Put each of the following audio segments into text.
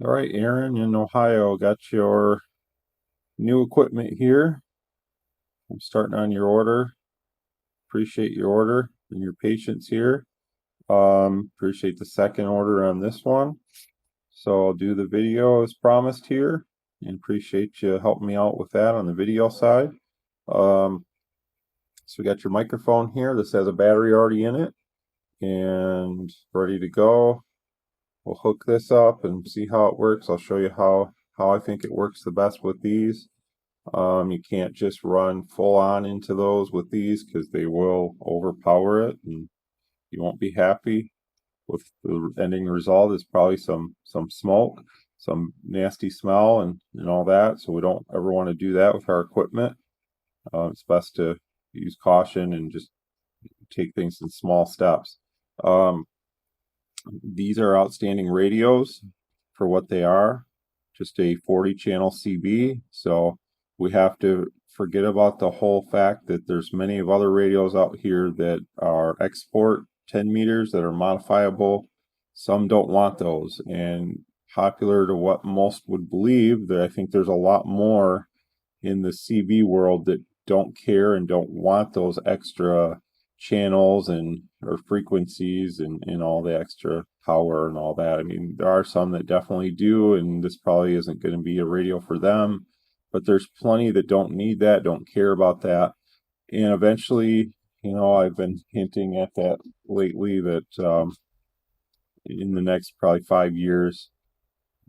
All right, Aaron in Ohio, got your new equipment here. I'm starting on your order. Appreciate your order and your patience here. Appreciate the second order on this one. So I'll do the video as promised here, and appreciate you helping me out with that on the video side. Um, so we got your microphone here. This has a battery already in it and ready to go. We'll hook this up and see how it works. I'll show you how I think it works the best with these. You can't just run full on into those with these because they will overpower it and you won't be happy with the ending result. Is probably some smoke, some nasty smell and all that. So we don't ever want to do that with our equipment. It's best to use caution and just take things in small steps. Um, these are outstanding radios for what they are. Just a 40 channel CB. So we have to forget about the whole fact that there's many of other radios out here that are export 10 meters that are modifiable. Some don't want those, and popular to what most would believe, that I think there's a lot more in the CB world that don't care and don't want those extra channels and or frequencies and all the extra power and all that. I mean, there are some that definitely do, and this probably isn't going to be a radio for them, but there's plenty that don't need that, don't care about that. And eventually, I've been hinting at that lately, that in the next probably 5 years,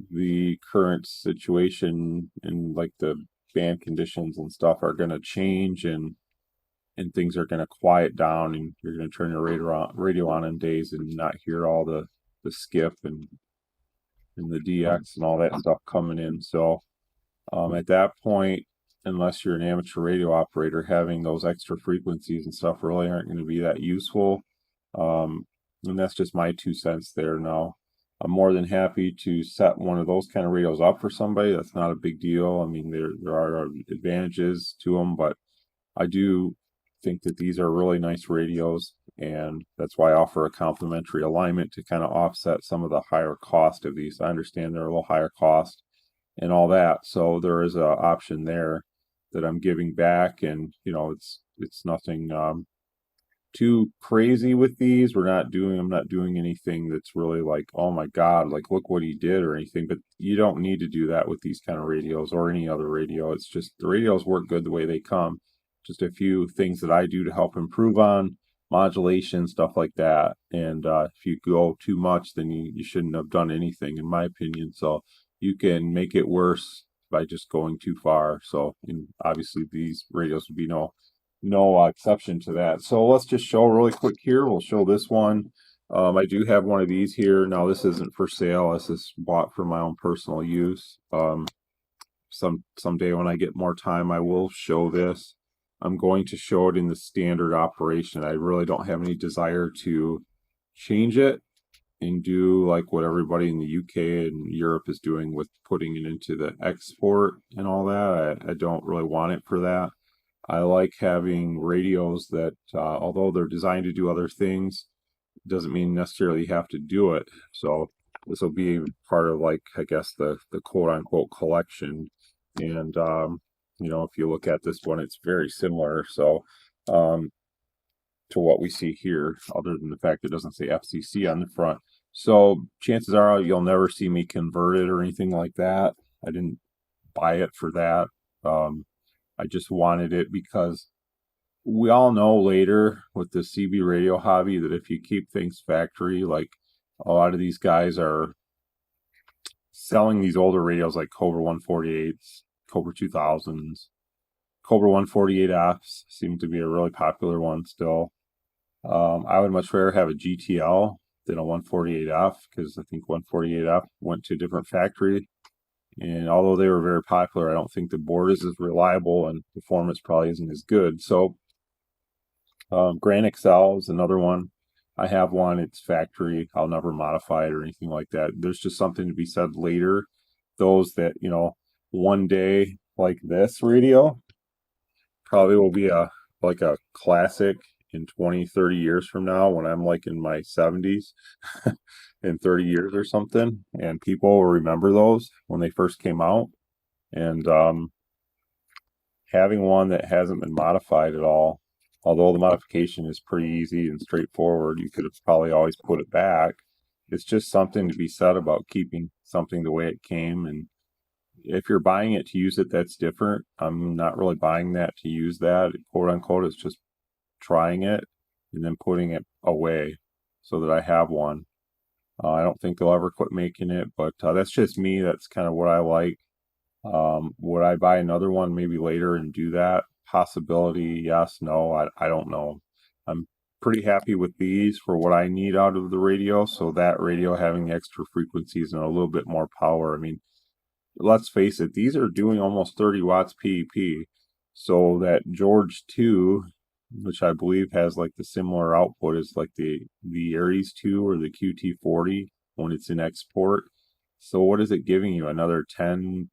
the current situation and like the band conditions and stuff are going to change, and things are going to quiet down, and you're going to turn your radio on in days and not hear all the skip and the DX and all that stuff coming in. So at that point, unless you're an amateur radio operator, having those extra frequencies and stuff really aren't going to be that useful. And that's just my 2 cents there. Now, I'm more than happy to set one of those kind of radios up for somebody. That's not a big deal. I mean, there are advantages to them, but I do think that these are really nice radios, and that's why I offer a complimentary alignment to kind of offset some of the higher cost of these. I understand they're a little higher cost and all that, so there is an option there that I'm giving back, and it's nothing too crazy with these. I'm not doing anything that's really like, oh my God, like look what he did or anything. But you don't need to do that with these kind of radios or any other radio. It's just the radios work good the way they come. Just a few things that I do to help improve on modulation, stuff like that. And if you go too much, then you shouldn't have done anything, in my opinion. So you can make it worse by just going too far. So, and obviously these radios would be no exception to that. So let's just show really quick here. We'll show this one. I do have one of these here. Now this isn't for sale. This is bought for my own personal use. Someday when I get more time, I will show this. I'm going to show it in the standard operation. I really don't have any desire to change it and do like what everybody in the UK and Europe is doing with putting it into the export and all that. I don't really want it for that. I like having radios that, although they're designed to do other things, doesn't mean necessarily you have to do it. So this will be part of, like, I guess the quote unquote collection. And if you look at this one, it's very similar. So to what we see here, other than the fact it doesn't say FCC on the front. So chances are you'll never see me convert it or anything like that. I didn't buy it for that. I just wanted it because we all know later with the CB radio hobby that if you keep things factory, like a lot of these guys are selling these older radios like Cobra 148s, Cobra 2000s, Cobra 148Fs seem to be a really popular one still. I would much rather have a GTL than a 148F because I think 148F went to a different factory. And although they were very popular, I don't think the board is as reliable and performance probably isn't as good. So Grand XL is another one. I have one. It's factory. I'll never modify it or anything like that. There's just something to be said later. Those that, one day like this radio probably will be like a classic in 20, 30 years from now when I'm like in my 70s in 30 years or something, and people will remember those when they first came out. And having one that hasn't been modified at all, although the modification is pretty easy and straightforward, you could have probably always put it back. It's just something to be said about keeping something the way it came. And if you're buying it to use it, that's different. I'm not really buying that to use that, quote unquote. It's just trying it and then putting it away so that I have one. I don't think they'll ever quit making it, but that's just me. That's kind of what I like. Would I buy another one maybe later and do that? Possibility, yes, no, I don't know. I'm pretty happy with these for what I need out of the radio. So that radio having extra frequencies and a little bit more power. I mean, let's face it, these are doing almost 30 watts PEP. So that George 2, which I believe has like the similar output as like the Aries 2 or the QT40 when it's in export. So what is it giving you? Another 10,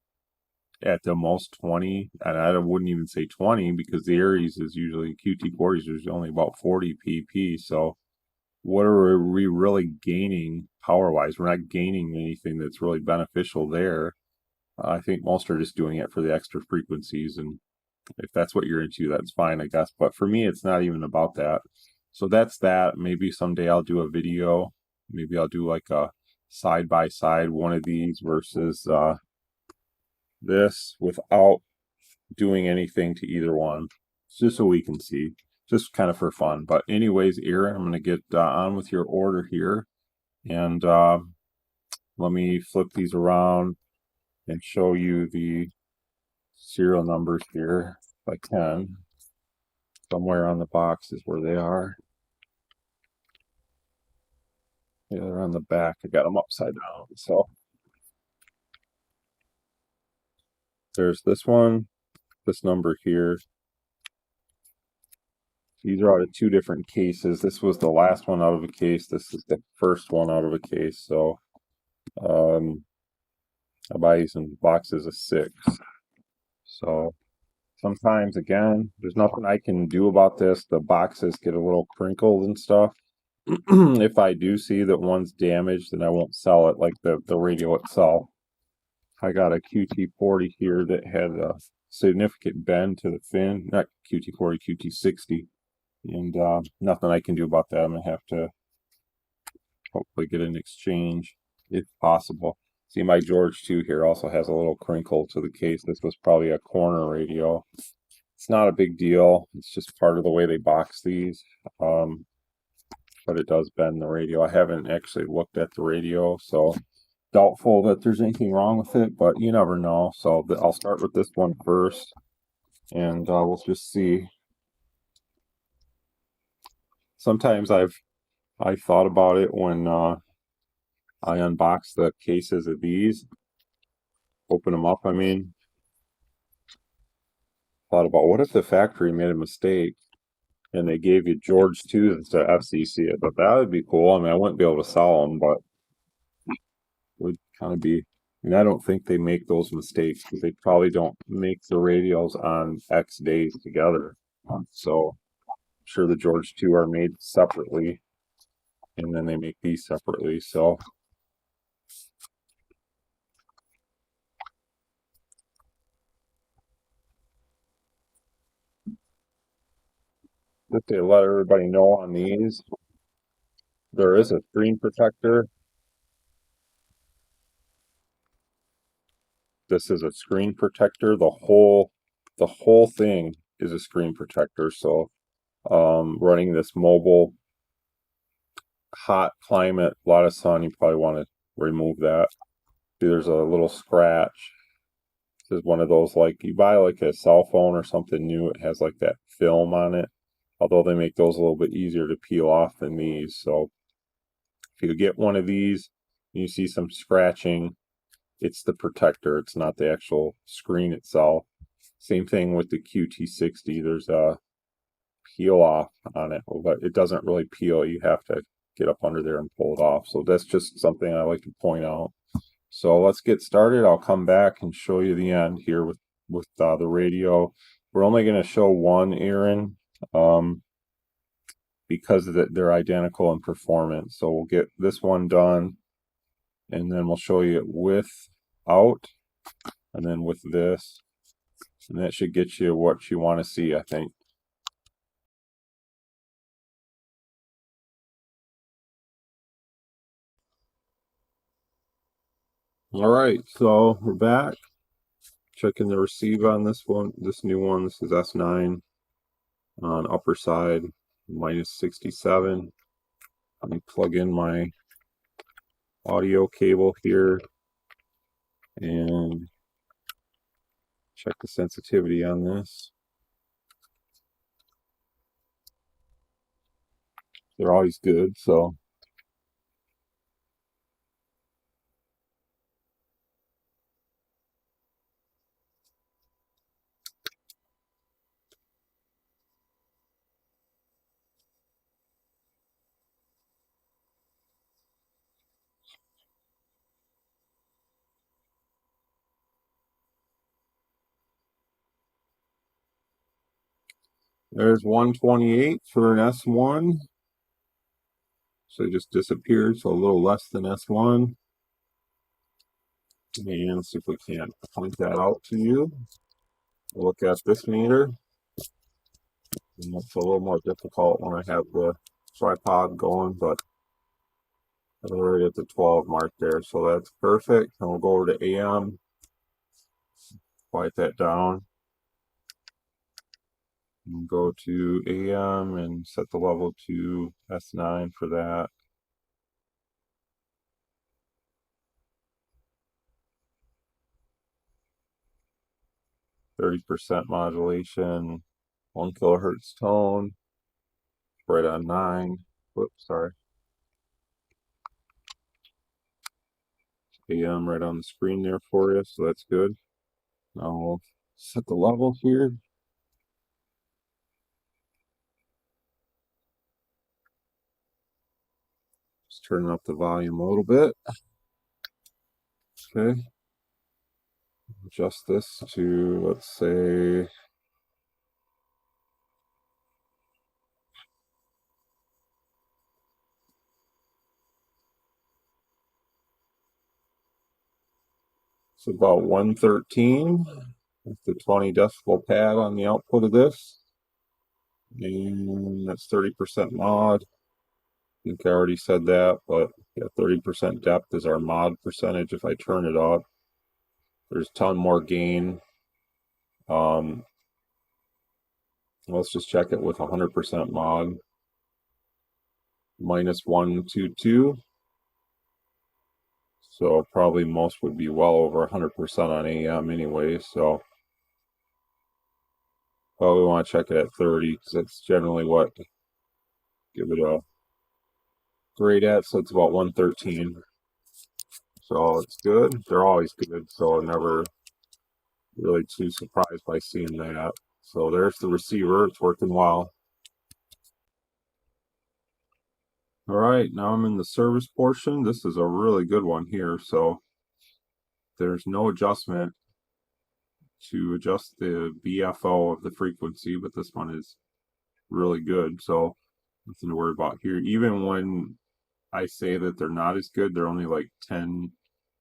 at the most 20, and I wouldn't even say 20 because the Aries is usually QT40s is only about 40 pp. So what are we really gaining power wise? We're not gaining anything that's really beneficial there. I think most are just doing it for the extra frequencies, and if that's what you're into, that's fine, I guess. But for me, it's not even about that. So that's that. Maybe someday I'll do a video. Maybe I'll do like a side by side one of these versus this without doing anything to either one, just so we can see, just kind of for fun. But anyways, Aaron, I'm going to get on with your order here, and let me flip these around and show you the serial numbers here if I can. Somewhere on the box is where they are. Yeah, they're on the back. I got them upside down. So there's this one, this number here. These are out of two different cases. This was the last one out of a case. This is the first one out of a case. So I buy these in boxes of 6. So sometimes, again, there's nothing I can do about this. The boxes get a little crinkled and stuff. If I do see that one's damaged, then I won't sell it like the radio itself. I got a QT40 here that had a significant bend to the fin. Not QT40, QT60. And nothing I can do about that. I'm going to have to hopefully get an exchange if possible. See, my George 2 here also has a little crinkle to the case. This was probably a corner radio. It's not a big deal. It's just part of the way they box these. But it does bend the radio. I haven't actually looked at the radio, so doubtful that there's anything wrong with it, but you never know. So I'll start with this one first, and we'll just see. Sometimes I've thought about it when I unbox the cases of these, open them up, I mean, thought about what if the factory made a mistake and they gave you George 2 instead of FCC. I thought that would be cool. I mean, I wouldn't be able to sell them, but it would kind of be, and I don't think they make those mistakes because they probably don't make the radios on X days together. So I'm sure the George 2 are made separately, and then they make these separately. So just to let everybody know on these, there is a screen protector. This is a screen protector. The whole thing is a screen protector. So running this mobile hot climate, a lot of sun, you probably want to remove that. See, there's a little scratch. This is one of those, like you buy like a cell phone or something new, it has like that film on it. Although they make those a little bit easier to peel off than these. So if you get one of these, you see some scratching, it's the protector. It's not the actual screen itself. Same thing with the QT60. There's a peel off on it, but it doesn't really peel. You have to get up under there and pull it off. So that's just something I like to point out. So let's get started. I'll come back and show you the end here with the radio. We're only going to show one, Aaron. because they're identical in performance. So we'll get this one done, and then we'll show you it without, and then with this, and that should get you what you want to see, I think. All right, so we're back. Checking the receive on this one, this new one. This is S9 on upper side, minus 67. Let me plug in my audio cable here and check the sensitivity on this. They're always good, so there's 128 for an S1. So it just disappeared, so a little less than S1. And let's see if we can't point that out to you. Look at this meter. And it's a little more difficult when I have the tripod going, but we're already at the 12 mark there, so that's perfect. And we'll go over to AM, quiet that down, and go to AM and set the level to S9 for that. %, modulation, 1 kilohertz tone, right on 9. Whoops, sorry. AM right on the screen there for you, so that's good. Now we'll set the level here. Just turn up the volume a little bit. Okay. Adjust this to, let's say, it's about 113 with the 20 decibel pad on the output of this. And that's 30% mod. I think I already said that, but yeah, 30% depth is our mod percentage if I turn it up. There's a ton more gain. Let's just check it with 100% mod. Minus 122. So probably most would be well over 100% on AM anyway. So we want to check it at 30 because that's generally what give it a grade at. So it's about 113. So it's good. They're always good. So I'm never really too surprised by seeing that. So there's the receiver. It's working well. All right, now I'm in the service portion. This is a really good one here. So there's no adjustment to adjust the BFO of the frequency, but this one is really good. So nothing to worry about here. Even when I say that they're not as good, they're only like 10,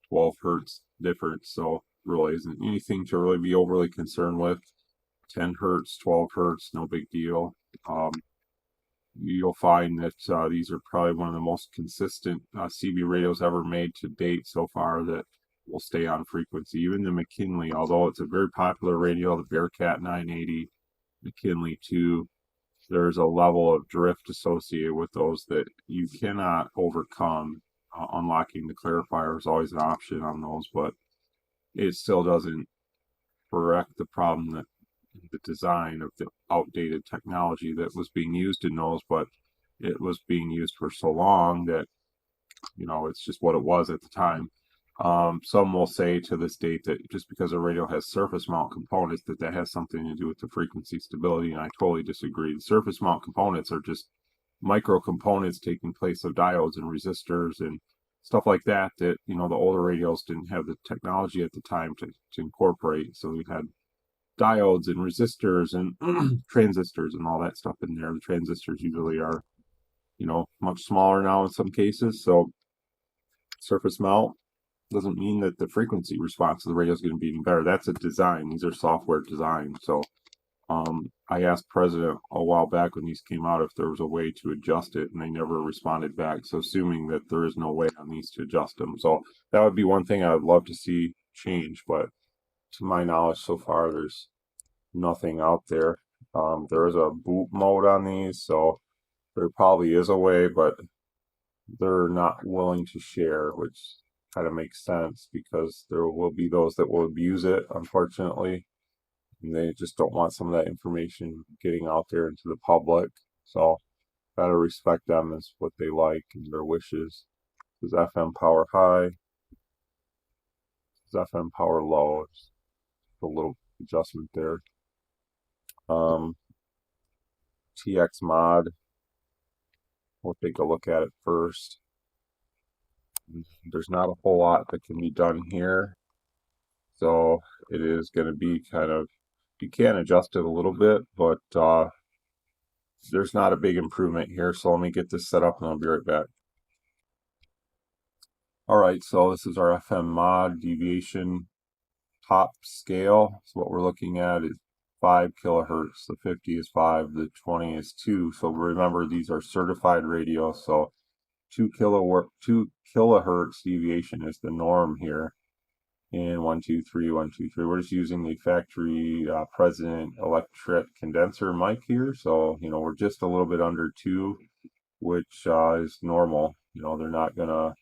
12 hertz difference. So really isn't anything to really be overly concerned with. 10 hertz, 12 hertz, no big deal. You'll find that these are probably one of the most consistent CB radios ever made to date so far that will stay on frequency. Even the McKinley, although it's a very popular radio, the Bearcat 980, McKinley 2, there's a level of drift associated with those that you cannot overcome. Unlocking the clarifier is always an option on those, but it still doesn't correct the problem that the design of the outdated technology that was being used in those, but it was being used for so long that, you know, it's just what it was at the time. Some will say to this date that just because a radio has surface mount components that has something to do with the frequency stability, and I totally disagree. The surface mount components are just micro components taking place of diodes and resistors and stuff like that, you know, the older radios didn't have the technology at the time to incorporate. So we had diodes and resistors and transistors and all that stuff in there. The transistors usually are much smaller now in some cases. So surface mount doesn't mean that the frequency response to the radio is going to be any better. That's a design. These are software design. So I asked President a while back when these came out if there was a way to adjust it, and they never responded back. So assuming that there is no way on these to adjust them. So that would be one thing I would love to see change, but to my knowledge so far, there's nothing out there. There is a boot mode on these, so there probably is a way, but they're not willing to share, which kind of makes sense because there will be those that will abuse it, unfortunately, and they just don't want some of that information getting out there into the public. So gotta respect them as what they like and their wishes. Is FM power high? Is FM power low? Just a little adjustment there. TX mod. We'll take a look at it first. There's not a whole lot that can be done here. So it is going to be kind of, you can adjust it a little bit, but there's not a big improvement here. So let me get this set up and I'll be right back. All right, so this is our FM mod deviation top scale. So what we're looking at is 5 kilohertz. The 50 is 5, the 20 is 2. So remember, these are certified radios. So 2 kilohertz deviation is the norm here. And 1, 2, 3, 1, 2, 3. We're just using the factory President electret condenser mic here. So, we're just a little bit under 2, which is normal. They're not going to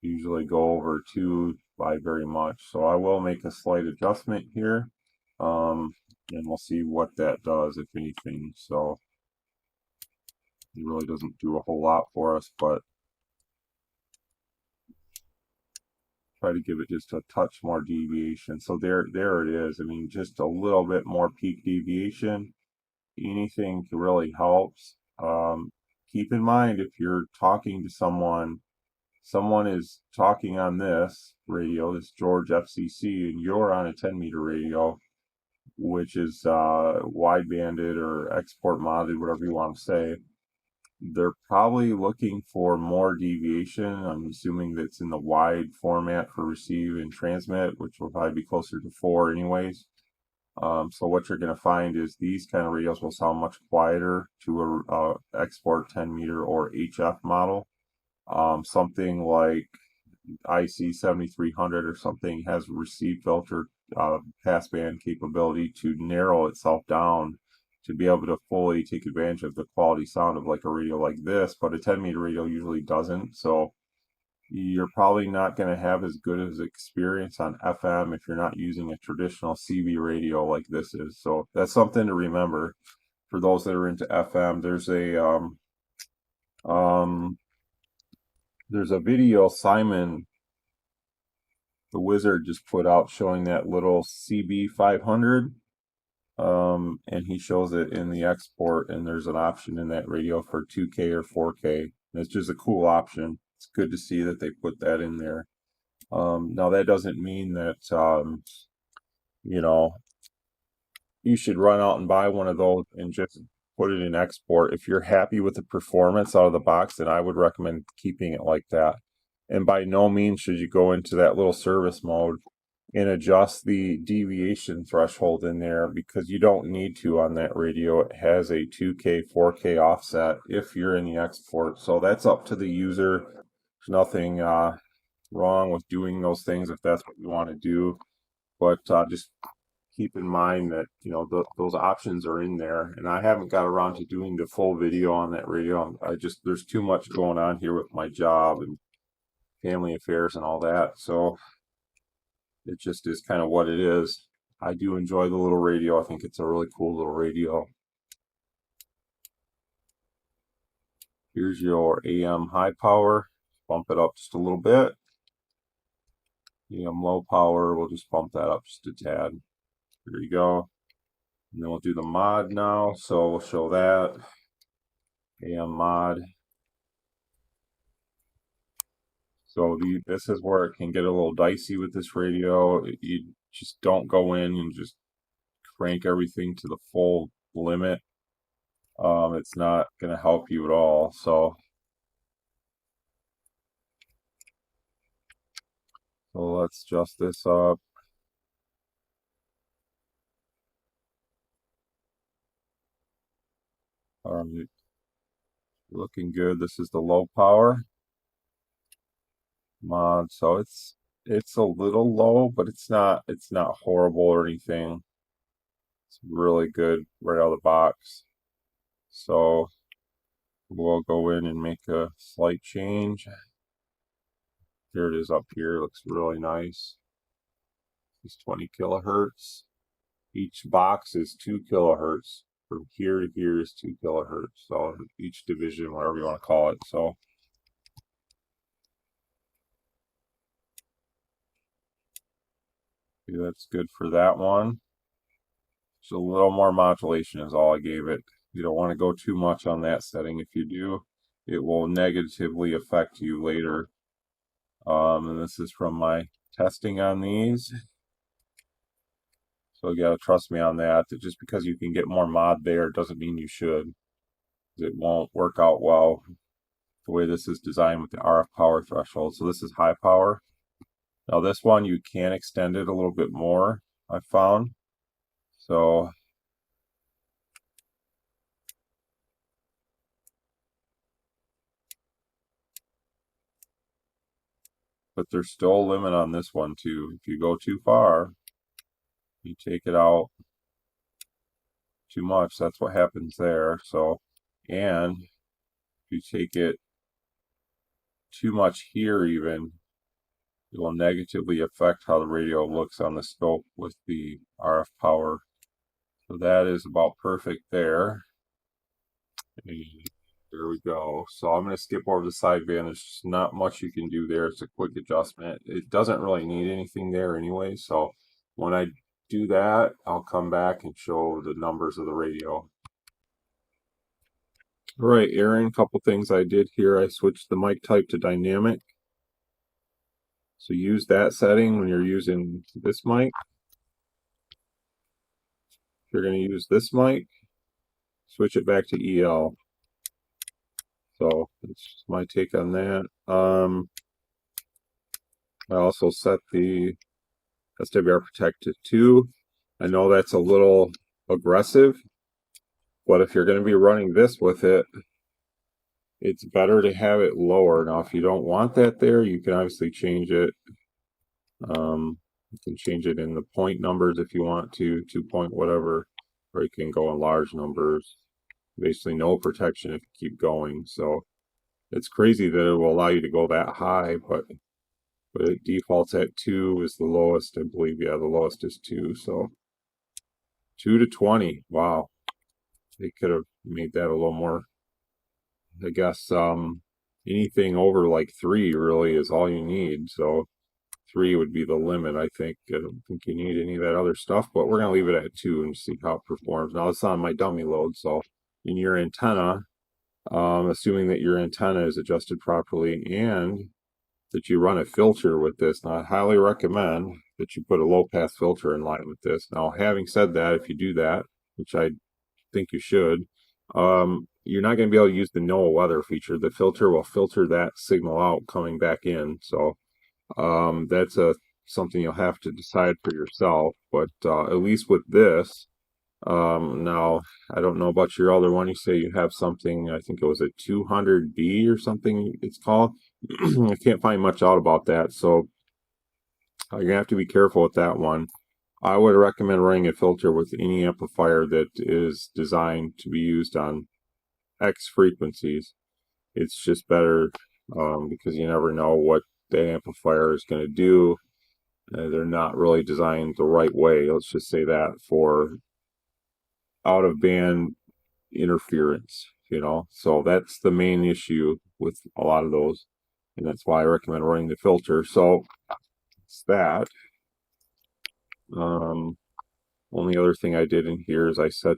usually go over 2 by very much. So I will make a slight adjustment here. And we'll see what that does, if anything. So it really doesn't do a whole lot for us, but try to give it just a touch more deviation. So there it is. I mean, just a little bit more peak deviation. Anything really helps. Keep in mind, if you're talking to someone is talking on this radio, this George FCC, and you're on a 10-meter radio, which is wide-banded or export modded, whatever you want to say. They're probably looking for more deviation. I'm assuming that's in the wide format for receive and transmit, which will probably be closer to 4 anyways. So what you're going to find is these kind of radios will sound much quieter to a export 10-meter or HF model. Something like IC 7300 or something has receive filter passband capability to narrow itself down to be able to fully take advantage of the quality sound of like a radio like this, but a 10-meter radio usually doesn't. So you're probably not going to have as good as experience on FM if you're not using a traditional CB radio like this is. So that's something to remember for those that are into FM. There's a video Simon the Wizard just put out showing that little CB 500. And he shows it in the export, and there's an option in that radio for 2K or 4K. And it's just a cool option. It's good to see that they put that in there. Now that doesn't mean that you should run out and buy one of those and just put it in export. If you're happy with the performance out of the box, then I would recommend keeping it like that. And by no means should you go into that little service mode and adjust the deviation threshold in there, because you don't need to on that radio. It has a 2K, 4K offset if you're in the export. So that's up to the user. There's nothing wrong with doing those things if that's what you want to do. But just keep in mind that, those options are in there. And I haven't got around to doing the full video on that radio. There's too much going on here with my job and family affairs and all that. So it just is kind of what it is. I do enjoy the little radio. I think it's a really cool little radio. Here's your AM high power. Bump it up just a little bit. AM low power, we'll just bump that up just a tad. There you go. And then we'll do the mod now. So we'll show that. AM mod. So this is where it can get a little dicey with this radio. You just don't go in and just crank everything to the full limit. it's not going to help you at all. So let's adjust this up. Looking good. This is the low power mod, so it's a little low, but it's not horrible or anything. It's really good right out of the box. So we'll go in and make a slight change. Here it is up here. Looks really nice. It's 20 kilohertz. Each box is 2 kilohertz. From here to here is 2 kilohertz. So each division, whatever you want to call it. So that's good for that one. So a little more modulation is all I gave it. You don't want to go too much on that setting. If you do, it will negatively affect you later. And this is from my testing on these. So you gotta trust me on that. That just because you can get more mod there doesn't mean you should. It won't work out well the way this is designed with the RF power threshold. So this is high power. Now this one you can extend it a little bit more, I found. So but there's still a limit on this one too. If you go too far, you take it out too much, that's what happens there. So, and if you take it too much here even, it will negatively affect how the radio looks on the scope with the RF power. So that is about perfect there. And there we go. So I'm going to skip over the sideband. There's just not much you can do there. It's a quick adjustment. It doesn't really need anything there anyway. So when I do that, I'll come back and show the numbers of the radio. All right, Aaron, a couple things I did here. I switched the mic type to dynamic. So use that setting when you're using this mic. If you're going to use this mic, switch it back to EL. So that's my take on that. I also set the SWR Protect to 2. I know that's a little aggressive, but if you're going to be running this with it, it's better to have it lower. Now, if you don't want that there, you can obviously change it. You can change it in the point numbers if you want to, 2 point whatever, or you can go in large numbers. Basically no protection if you keep going. So it's crazy that it will allow you to go that high, but it defaults at 2 is the lowest, I believe. Yeah, the lowest is 2. So 2 to 20. Wow. They could have made that a little more. I guess anything over like 3 really is all you need. So 3 would be the limit, I think. I don't think you need any of that other stuff, but we're going to leave it at 2 and see how it performs. Now, it's on my dummy load, so in your antenna, assuming that your antenna is adjusted properly and that you run a filter with this, now I highly recommend that you put a low-pass filter in line with this. Now, having said that, if you do that, which I think you should, you're not going to be able to use the NOAA weather feature. The filter will filter that signal out coming back in, so that's something you'll have to decide for yourself. But at least with this, now I don't know about your other one. You say you have something, I think it was a 200B or something it's called. I can't find much out about that, so you're gonna have to be careful with that one. I would recommend running a filter with any amplifier that is designed to be used on X frequencies. It's just better because you never know what the amplifier is going to do. They're not really designed the right way, let's just say that, for out of band interference, so that's the main issue with a lot of those, and that's why I recommend running the filter. So it's that. Only other thing I did in here is I set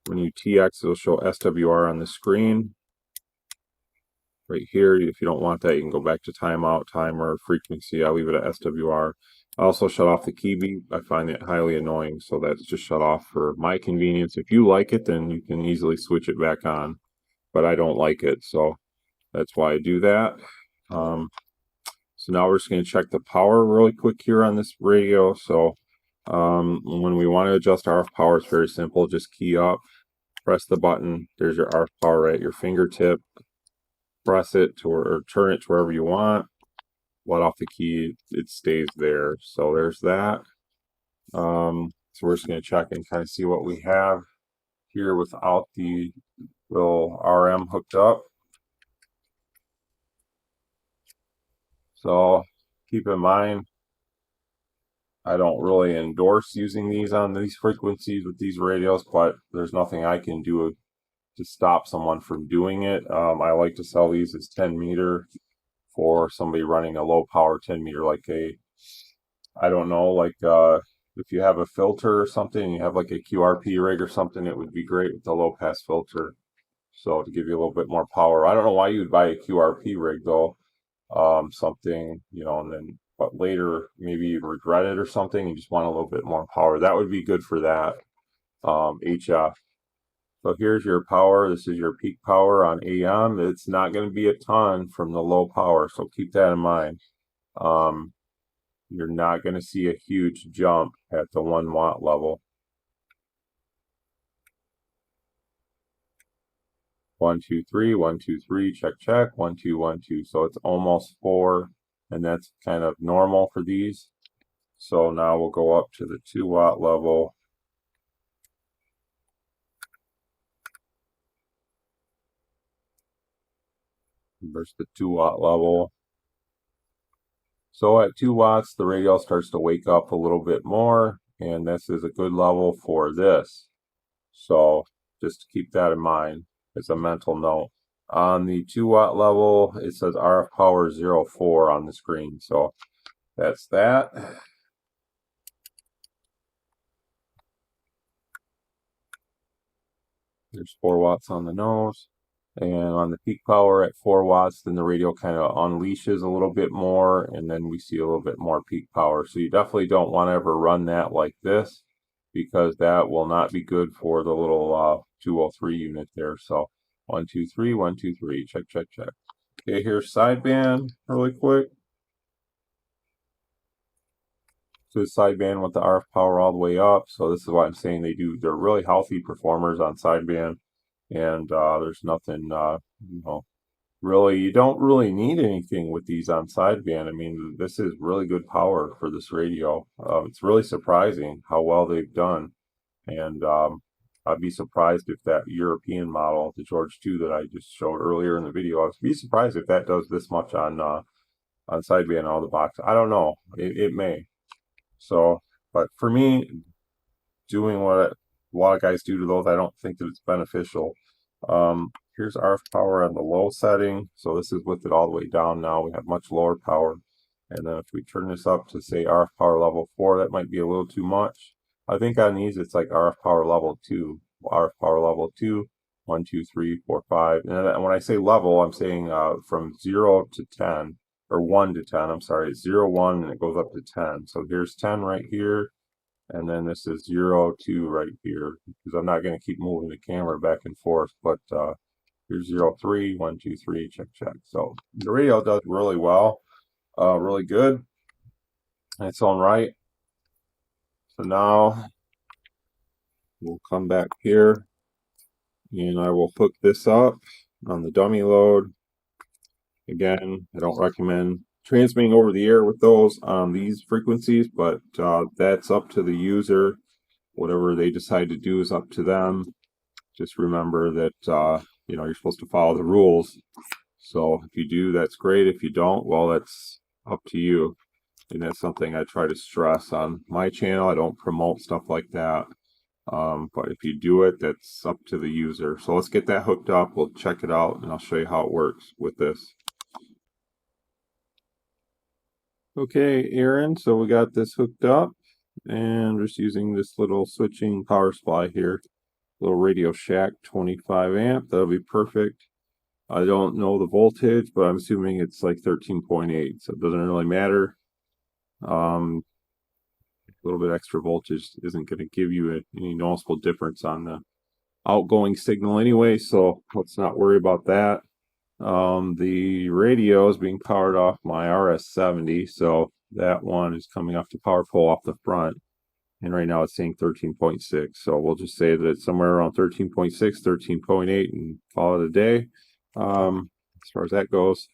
when you TX, it'll show SWR on the screen. right here. If you don't want that, you can go back to timeout, timer, frequency. I'll leave it at SWR. I also shut off the key beep. I find it highly annoying, so that's just shut off for my convenience. If you like it, then you can easily switch it back on, but I don't like it, so that's why I do that. So now we're just going to check the power really quick here on this radio. So when we want to adjust RF power, it's very simple. Just key up, press the button. There's your RF power at your fingertip. Press it to or turn it to wherever you want. Let off the key, it stays there. So there's that. So we're just going to check and kind of see what we have here without the little RM hooked up. So keep in mind, I don't really endorse using these on these frequencies with these radios, but there's nothing I can do to stop someone from doing it. I like to sell these as 10 meter for somebody running a low power 10 meter, like I don't know, like if you have a filter or something, you have like a QRP rig or something, it would be great with the low pass filter. So to give you a little bit more power. I don't know why you would buy a QRP rig though. Something, and then but later maybe you regret it or something, you just want a little bit more power. That would be good for that HF. So here's your power. This is your peak power on AM. It's not going to be a ton from the low power, so keep that in mind. You're not going to see a huge jump at the 1 watt level. 1, 2, 3, 1, 2, 3, check, check, 1, 2, 1, 2. So it's almost 4, and that's kind of normal for these. So now we'll go up to the 2 watt level. There's the 2 watt level. So at 2 watts, the radio starts to wake up a little bit more, and this is a good level for this. So just keep that in mind as a mental note. On the 2 watt level, it says RF power 04 on the screen. So that's that. There's 4 watts on the nose. And on the peak power at 4 watts, then the radio kind of unleashes a little bit more, and then we see a little bit more peak power. So you definitely don't want to ever run that like this, because that will not be good for the little 203 unit there. So 1, 2, 3, 1, 2, 3, check, check, check. Okay, here's sideband really quick. So the sideband with the RF power all the way up. So this is why I'm saying they're really healthy performers on sideband. And there's nothing, really, you don't really need anything with these on sideband. I mean, this is really good power for this radio. It's really surprising how well they've done. And I'd be surprised if that European model, the George 2 that I just showed earlier in the video, I'd be surprised if that does this much on sideband out of the box. I don't know. It may. So, but for me, doing what a lot of guys do to those, I don't think that it's beneficial. Here's RF power on the low setting. So this is with it all the way down now. We have much lower power. And then if we turn this up to say RF power level 4, that might be a little too much. I think on these it's like RF power level 2. RF power level 2, 1, 2, 3, 4, 5. And when I say level, I'm saying from 0 to 10, or 1 to 10. I'm sorry, it's 0, 1, and it goes up to 10. So here's 10 right here. And then this is 0, 2 right here, because I'm not going to keep moving the camera back and forth. But here's 0, 3, 1, 2, 3, check, check. So the radio does really well, really good in its own right. So now we'll come back here, and I will hook this up on the dummy load. Again, I don't recommend transmitting over the air with those on these frequencies, but that's up to the user. Whatever they decide to do is up to them. Just remember that you're supposed to follow the rules. So if you do, that's great. If you don't, well, that's up to you. And that's something I try to stress on my channel. I don't promote stuff like that. But if you do it, that's up to the user. So let's get that hooked up. We'll check it out, and I'll show you how it works with this. Okay, Aaron, so we got this hooked up, and I'm just using this little switching power supply here. Little Radio Shack 25 amp, that'll be perfect. I don't know the voltage, but I'm assuming it's like 13.8, so it doesn't really matter. A little bit extra voltage isn't going to give you any noticeable difference on the outgoing signal anyway, so let's not worry about that. The radio is being powered off my RS70, so that one is coming off the power pole off the front, and right now it's saying 13.6, so we'll just say that it's somewhere around 13.6, 13.8, and call it a day. As far as that goes,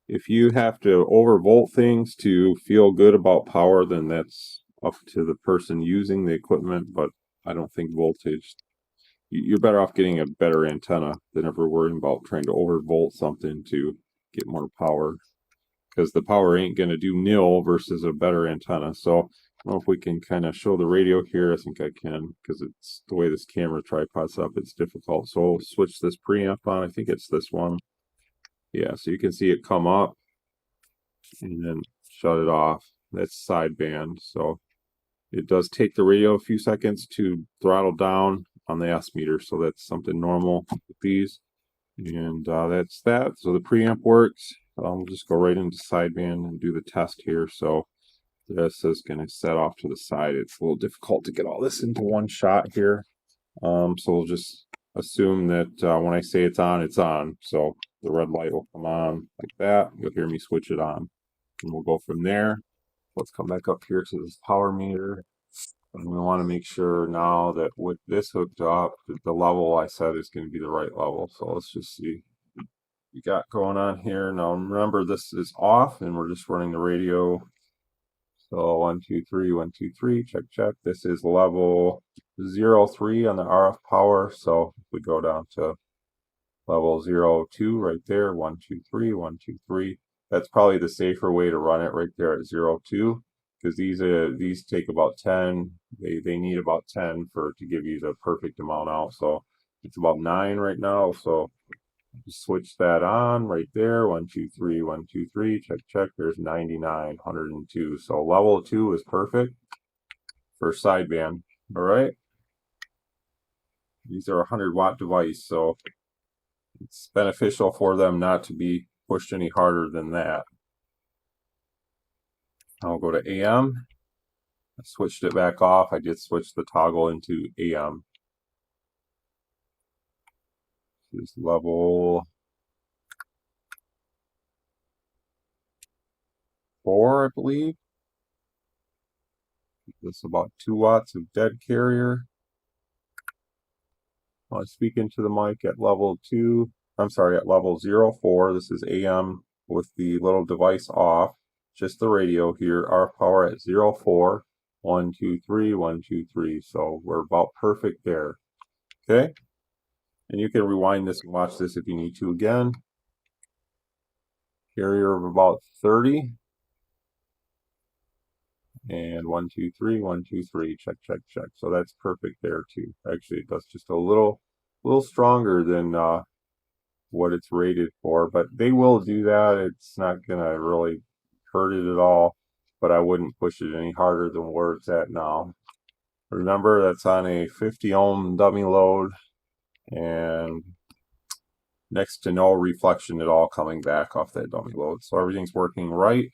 if you have to overvolt things to feel good about power, then that's up to the person using the equipment, but I don't think voltage. You're better off getting a better antenna than ever worrying about trying to overvolt something to get more power, because the power ain't going to do nil versus a better antenna. So I don't know if we can kind of show the radio here. I think I can, because it's the way this camera tripod's up, it's difficult. So we'll switch this preamp on. I think it's this one. Yeah, so you can see it come up and then shut it off. That's sideband. So it does take the radio a few seconds to throttle down on the S meter. So that's something normal with these. And that's that. So the preamp works. We'll just go right into sideband and do the test here. So this is going to set off to the side. It's a little difficult to get all this into one shot here. So we'll just assume that when I say it's on, it's on. So the red light will come on like that. You'll hear me switch it on. And we'll go from there. Let's come back up here to this power meter. And we want to make sure now that with this hooked up, that the level I set is going to be the right level. So let's just see what we got going on here. Now remember, this is off and we're just running the radio. So 1, 2, 3, 1, 2, 3, check, check. This is level 0.3 on the RF power. So if we go down to level 0.2 right there, 1, 2, 3, 1, 2, 3. That's probably the safer way to run it right there at 0.2, because these take about 10. They need about 10 to give you the perfect amount out. So it's about 9 right now. So switch that on right there. 1, 2, 3, 1, 2, 3. Check, check. There's 99, 102. So level 2 is perfect for sideband. All right. These are a 100-watt device, so it's beneficial for them not to be pushed any harder than that. I'll go to AM. I switched it back off. I did switch the toggle into AM. This is level 4, I believe. This is about 2 watts of dead carrier. I speak into the mic at level 2. I'm sorry, at level 0.4. This is AM with the little device off. Just the radio here. RF power at 0.4. 1, 2, 3, 1, 2, 3. So we're about perfect there. Okay. And you can rewind this and watch this if you need to again. Carrier of about 30. And 1, 2, 3, 1, 2, 3. Check, check, check. So that's perfect there too. Actually, it does just a little stronger than what it's rated for, but they will do that. It's not gonna really hurt it at all, but I wouldn't push it any harder than where it's at now. Remember, that's on a 50 ohm dummy load and next to no reflection at all coming back off that dummy load. So everything's working right.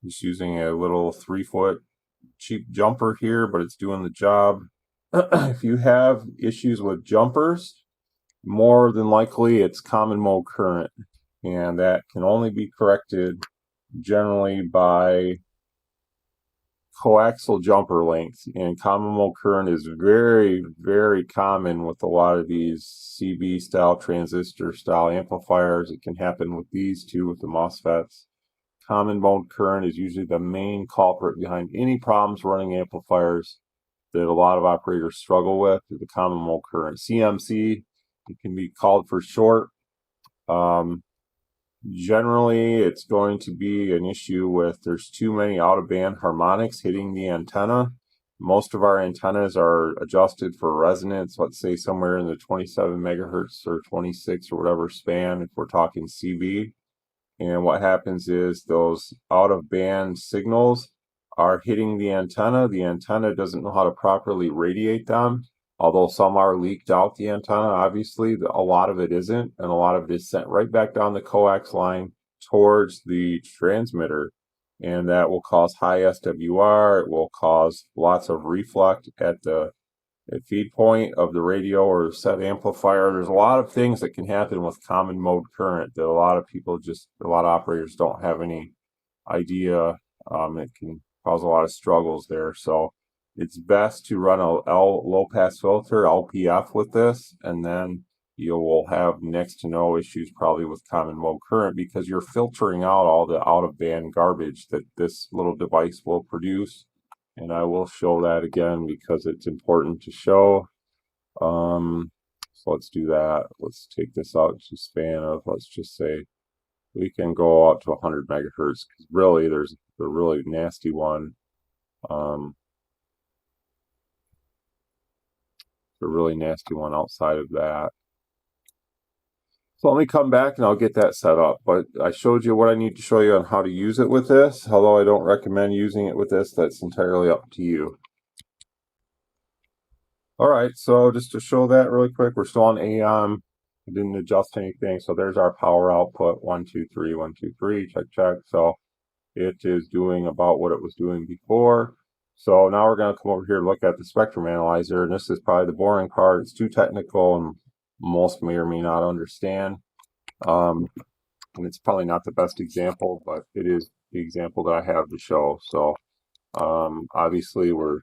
Just using a little 3-foot cheap jumper here, but it's doing the job. If you have issues with jumpers, more than likely it's common mode current, and that can only be corrected generally by coaxial jumper length. And common mode current is very, very common with a lot of these CB style, transistor style amplifiers. It can happen with these too, with the MOSFETs. Common mode current is usually the main culprit behind any problems running amplifiers that a lot of operators struggle with. The common mode current, CMC, it can be called for short. Generally, it's going to be an issue with there's too many out-of-band harmonics hitting the antenna. Most of our antennas are adjusted for resonance, let's say somewhere in the 27 megahertz or 26 or whatever span if we're talking CB. And what happens is those out-of-band signals are hitting the antenna. The antenna doesn't know how to properly radiate them. Although some are leaked out the antenna, obviously, a lot of it isn't, and a lot of it is sent right back down the coax line towards the transmitter, and that will cause high SWR. It will cause lots of reflect at the feed point of the radio or set amplifier. There's a lot of things that can happen with common mode current that a lot of operators don't have any idea. It can cause a lot of struggles there. So it's best to run a low pass filter, LPF, with this, and then you will have next to no issues probably with common mode current, because you're filtering out all the out of band garbage that this little device will produce. And I will show that again because it's important to show. So let's do that. Let's take this out to span of, let's just say, we can go out to 100 megahertz, because really there's the really nasty one. The really nasty one outside of that. So let me come back and I'll get that set up. But I showed you what I need to show you on how to use it with this. Although I don't recommend using it with this, that's entirely up to you. Alright, so just to show that really quick, we're still on AM. I didn't adjust anything. So there's our power output, 1, 2, 3, 1, 2, 3, check, check. So it is doing about what it was doing before. So now we're going to come over here and look at the spectrum analyzer. And this is probably the boring part. It's too technical and most may or may not understand. And it's probably not the best example, but it is the example that I have to show. So obviously we're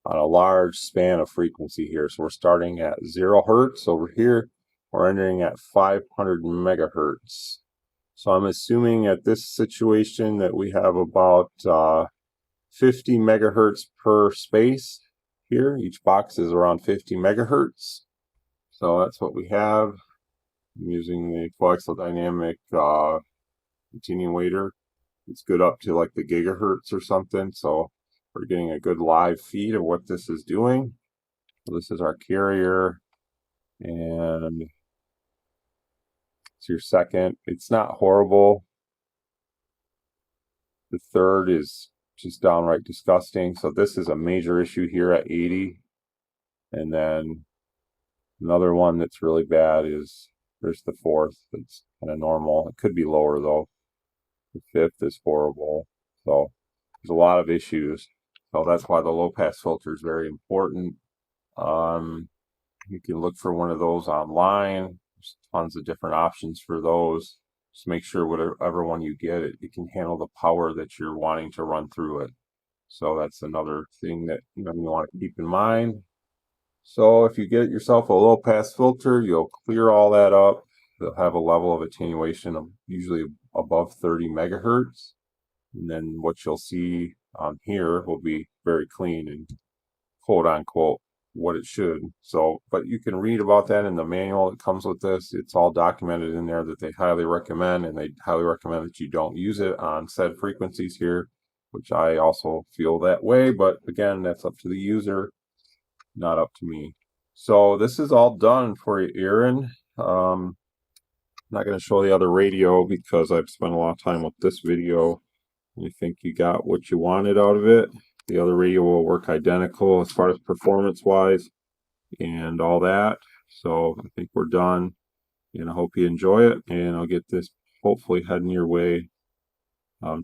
on a large span of frequency here. So we're starting at 0 hertz over here. We're entering at 500 megahertz. So I'm assuming at this situation that we have about 50 megahertz per space here. Each box is around 50 megahertz. So that's what we have. I'm using the coaxial dynamic attenuator. It's good up to like the gigahertz or something. So we're getting a good live feed of what this is doing. So this is our carrier, and it's your second. It's not horrible. The third is just downright disgusting. So this is a major issue here at 80. And then another one that's really bad is, there's the fourth. That's kind of normal. It could be lower though. The fifth is horrible. So there's a lot of issues. So that's why the low pass filter is very important. You can look for one of those online. There's tons of different options for those. Just make sure whatever one you get, it can handle the power that you're wanting to run through it. So that's another thing that you want to keep in mind. So if you get yourself a low pass filter, you'll clear all that up. You'll have a level of attenuation of usually above 30 megahertz. And then what you'll see on here will be very clean and quote unquote what it should. So, but you can read about that in the manual that comes with this. It's all documented in there that they highly recommend, and they highly recommend that you don't use it on said frequencies here, which I also feel that way. But again, that's up to the user, not up to me. So this is all done for you, Aaron. I'm not going to show the other radio because I've spent a lot of time with this video. I think you got what you wanted out of it. The other radio will work identical as far as performance wise and all that. So I think we're done, and I hope you enjoy it, and I'll get this hopefully heading your way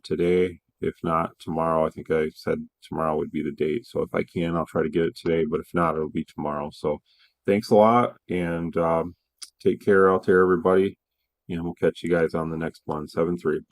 today. If not tomorrow. I think I said tomorrow would be the date. So if I can, I'll try to get it today, but if not, it'll be tomorrow. So thanks a lot, and take care out there, everybody, and we'll catch you guys on the next one. 7-3.